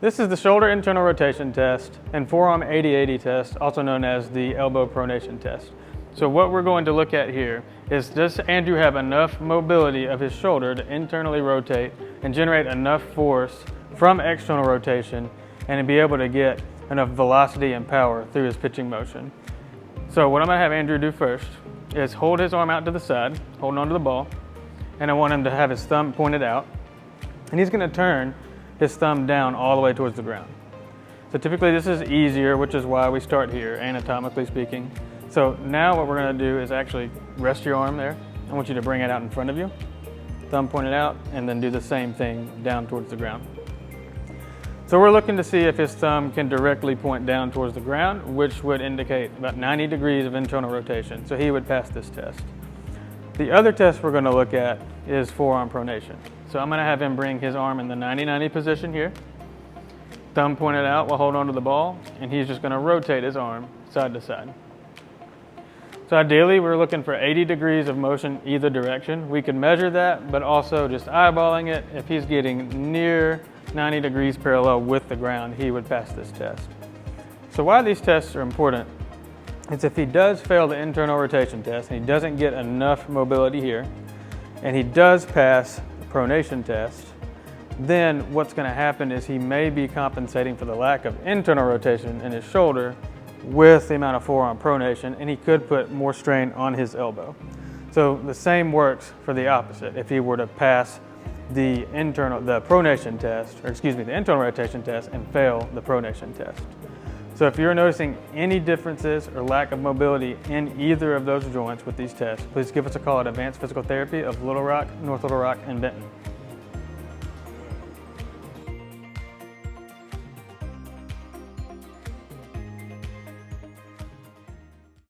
This is the shoulder internal rotation test and forearm 80-80 test, also known as the elbow pronation test. So what we're going to look at here is, does Andrew have enough mobility of his shoulder to internally rotate and generate enough force from external rotation and to be able to get enough velocity and power through his pitching motion. So what I'm going to have Andrew do first is hold his arm out to the side, holding onto the ball, and I want him to have his thumb pointed out, and he's going to turn his thumb down all the way towards the ground. So typically this is easier, which is why we start here, anatomically speaking. So now what we're going to do is actually rest your arm there. I want you to bring it out in front of you, thumb pointed out, and then do the same thing down towards the ground. So we're looking to see if his thumb can directly point down towards the ground, which would indicate about 90 degrees of internal rotation. So he would pass this test. The other test we're going to look at is forearm pronation. So I'm going to have him bring his arm in the 90-90 position here, thumb pointed out while holding onto the ball, and he's just going to rotate his arm side to side. So ideally, we're looking for 80 degrees of motion either direction. We can measure that, but also just eyeballing it, if he's getting near 90 degrees parallel with the ground, he would pass this test. So why these tests are important is if he does fail the internal rotation test and he doesn't get enough mobility here, and he does pass the pronation test, then what's going to happen is he may be compensating for the lack of internal rotation in his shoulder with the amount of forearm pronation, and he could put more strain on his elbow. So the same works for the opposite. If he were to pass the internal rotation test and fail the pronation test. So if you're noticing any differences or lack of mobility in either of those joints with these tests, please give us a call at Advanced Physical Therapy of Little Rock, North Little Rock, and Benton.